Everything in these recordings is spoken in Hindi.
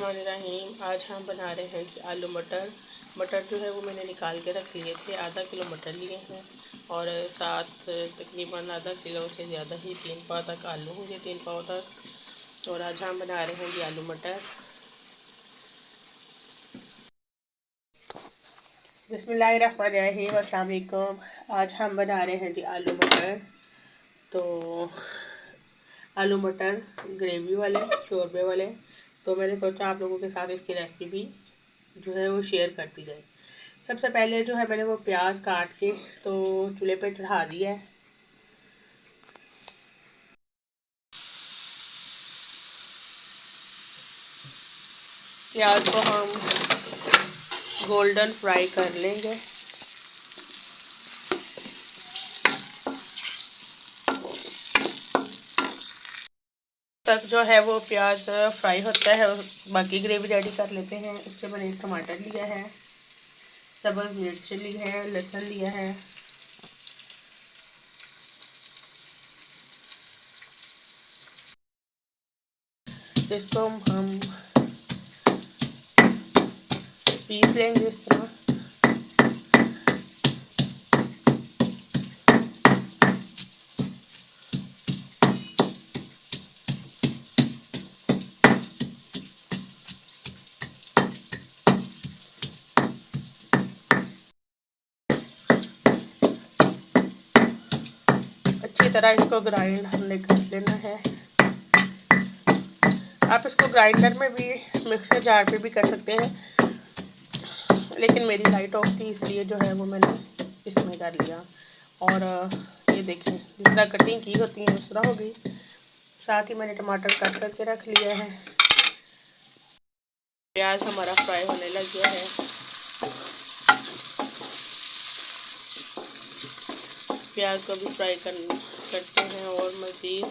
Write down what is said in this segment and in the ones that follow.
बिस्मिल्लाहिर्रहमानिर्रहीम। आज हम बना रहे हैं कि आलू मटर। मटर जो है वो मैंने निकाल के रख लिए थे। आधा किलो मटर लिए हैं और साथ तकरीबन आधा किलो से ज़्यादा ही 3 पाव तक आलू होंगे, 3 पाव तक। और आज हम बना रहे हैं कि आलू मटर। बिस्मिल्लाहिर्रहमानिर्रहीम। अस्सलाम वालेकुम। आज हम बना रहे हैं जी आलू मटर। तो आलू मटर ग्रेवी वाले, शोरबे वाले। तो मैंने सोचा आप लोगों के साथ इसकी रेसिपी जो है वो शेयर करती जाए। सबसे पहले जो है मैंने वो प्याज काट के तो चूल्हे पे चढ़ा दिया है। प्याज को हम गोल्डन फ्राई कर लेंगे। तक जो है वो प्याज फ्राई होता है, बाकी ग्रेवी रेडी कर लेते हैं। इससे मैंने टमाटर लिया है, सब्ज़ मिर्च ली है, लहसुन लिया है। इसको हम पीस लेंगे इस तरह। अच्छी तरह इसको ग्राइंड हमने कर लेना है। आप इसको ग्राइंडर में भी, मिक्सर जार पे भी कर सकते हैं, लेकिन मेरी लाइट ऑफ थी इसलिए जो है वो मैंने इसमें कर लिया। और ये देखें, जिस तरह कटिंग की होती है उस तरह हो गई। साथ ही मैंने टमाटर कट करके रख लिया है। प्याज हमारा फ्राई होने लग गया है। प्याज को भी फ्राई करते हैं और मज़ीद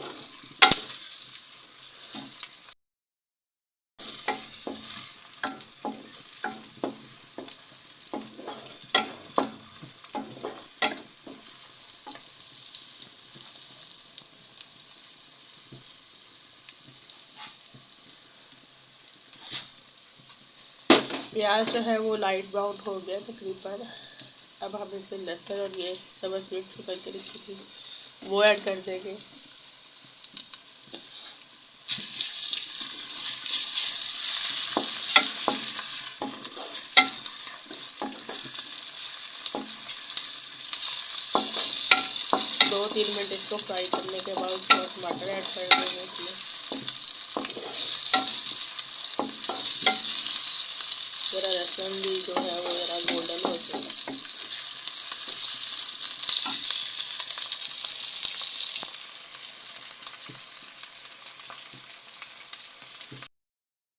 प्याज जो है वो लाइट ब्राउन हो गया तकरीबन। अब हम इसमें लहसुन और ये सब्ज़ मिर्च करके रखी थी वो ऐड कर देंगे। दो तीन मिनट इसको फ्राई करने के बाद उसमें टमाटर ऐड कर देंगे इसमें। ज़रा लहसुन भी जो है वो ज़रा गोल्डन हो जाए।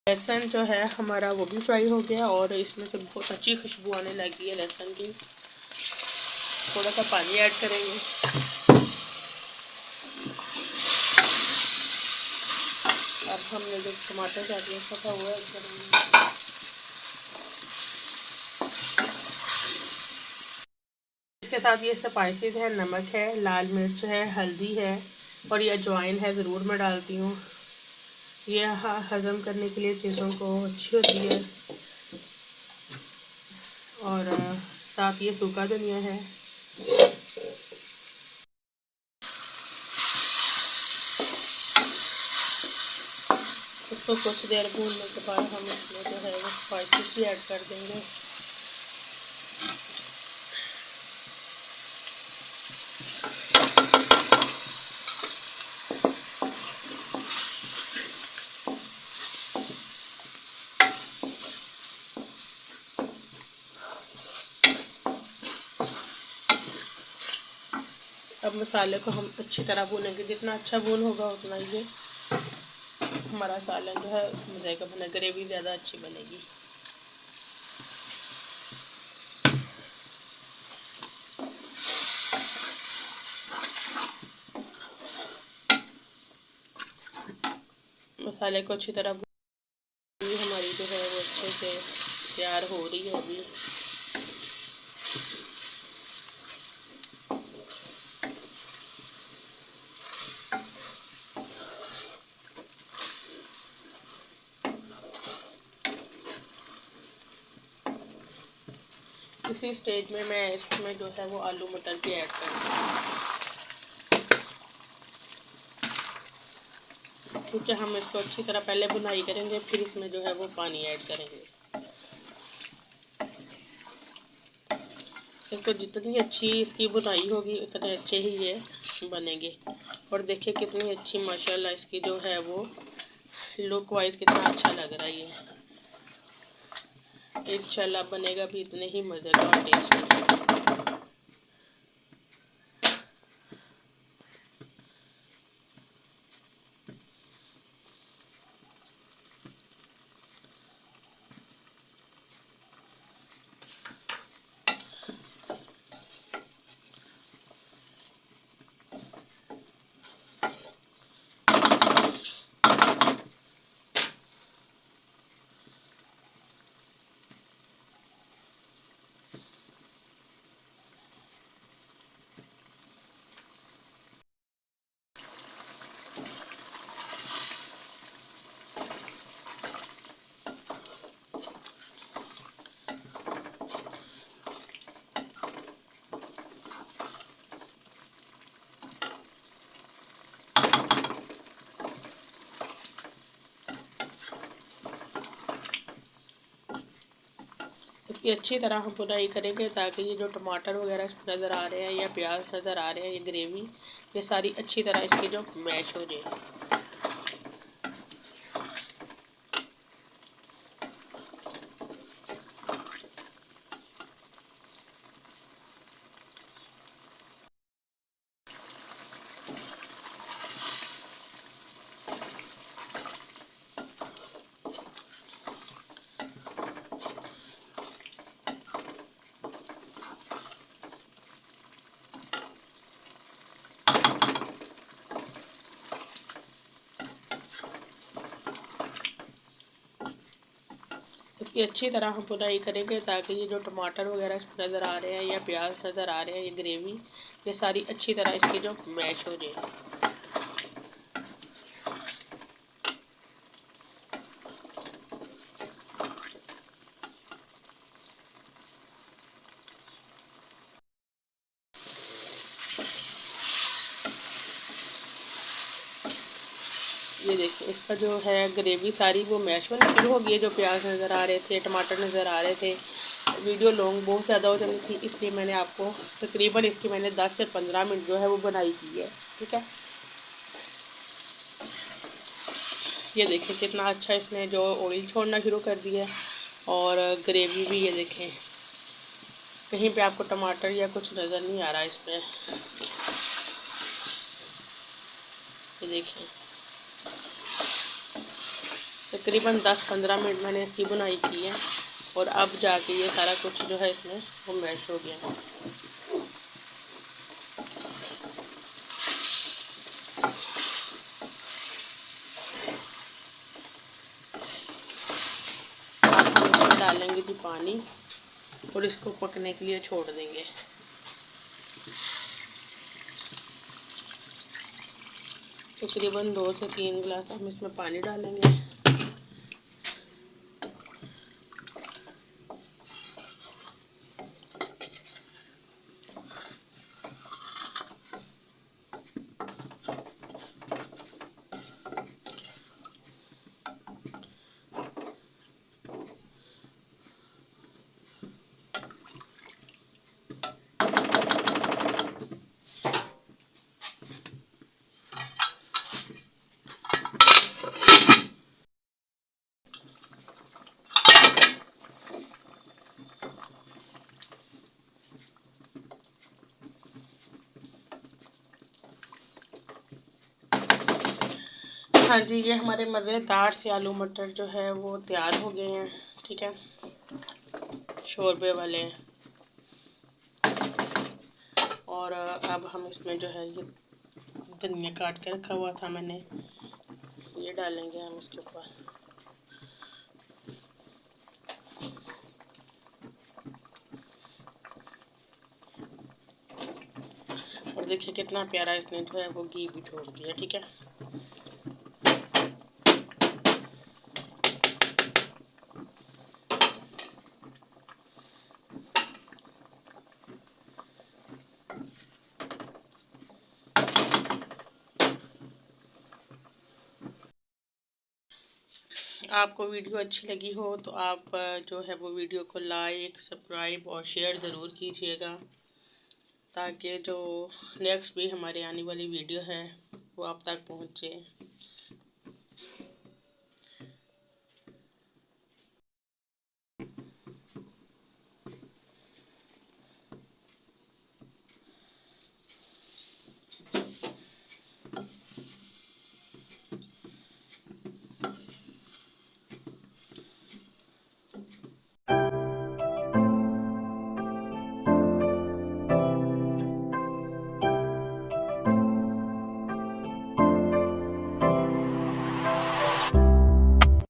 लहसुन जो है हमारा वो भी फ्राई हो गया और इसमें से बहुत अच्छी खुशबू आने लगी है लहसुन की। थोड़ा सा पानी ऐड करेंगे। अब हमने जो टमाटर काट लिया था वो ऐड करेंगे। इसके साथ ये स्पाइसेस है, नमक है, लाल मिर्च है, हल्दी है और ये अजवाइन है, ज़रूर मैं डालती हूँ। ये हज़म करने के लिए चीज़ों को अच्छी होती है। और साथ ये सूखा धनिया है। इसको कुछ देर भूनने के बाद हम इसमें जो है वो स्पाइसेस भी ऐड कर देंगे। अब मसाले को हम अच्छी तरह भूनेंगे। जितना अच्छा भून होगा उतना ये हमारा सालन जो है मज़े का बना, ग्रेवी ज़्यादा अच्छी बनेगी। मसाले को अच्छी तरह हमारी जो है वो अच्छे से तैयार हो रही है अभी। इसी स्टेज में मैं इसमें जो है वो आलू मटर भी ऐड करूँगी, क्योंकि हम इसको अच्छी तरह पहले भुनाई करेंगे, फिर इसमें जो है वो पानी ऐड करेंगे। इसको जितनी अच्छी इसकी बुनाई होगी उतने अच्छे ही ये बनेंगे। और देखिए कितनी अच्छी माशाल्लाह इसकी जो है वो लुक वाइज कितना अच्छा लग रहा है ये। इंशाल्लाह बनेगा भी इतने ही मज़ेदार और टेस्टी। इसकी अच्छी तरह हम भुनाई करेंगे ताकि ये जो टमाटर वगैरह नज़र आ रहे हैं या प्याज नज़र आ रहे हैं, ये ग्रेवी ये सारी अच्छी तरह इसकी जो मैश हो जाए। इसकी अच्छी तरह हम भुनाई करेंगे ताकि ये जो टमाटर वगैरह नज़र आ रहे हैं या प्याज नज़र आ रहे हैं, ये ग्रेवी ये सारी अच्छी तरह इसकी जो मैश हो जाए। ये देखिए इसका जो है ग्रेवी सारी वो मैश होनी शुरू हो गई है। जो प्याज नज़र आ रहे थे, टमाटर नज़र आ रहे थे, वीडियो लॉन्ग बहुत ज़्यादा हो जानी थी, इसलिए मैंने आपको तकरीबन इसकी मैंने 10 से 15 मिनट जो है वो बनाई की है। ठीक है, ये देखिए कितना अच्छा इसने जो ऑयल छोड़ना शुरू कर दिया है और ग्रेवी भी, ये देखें कहीं पे आपको टमाटर या कुछ नज़र नहीं आ रहा इसमें। ये देखिए तकरीबन 10-15 मिनट मैंने इसकी बुनाई की है और अब जाके ये सारा कुछ जो है इसमें वो मैश हो गया है। इसमें डालेंगे जी पानी और इसको पकने के लिए छोड़ देंगे। तकरीबन 2 से 3 गिलास हम इसमें पानी डालेंगे। हाँ जी, ये हमारे मज़ेदार से आलू मटर जो है वो तैयार हो गए हैं। ठीक है, शोरबे वाले। और अब हम इसमें जो है ये धनिया काट के रखा हुआ था मैंने, ये डालेंगे हम इसके ऊपर। और देखिए कितना प्यारा इसने जो है वो घी भी छोड़ दिया। ठीक है, आपको वीडियो अच्छी लगी हो तो आप जो है वो वीडियो को लाइक, सब्सक्राइब और शेयर ज़रूर कीजिएगा, ताकि जो नेक्स्ट भी हमारे आने वाली वीडियो है वो आप तक पहुँचे।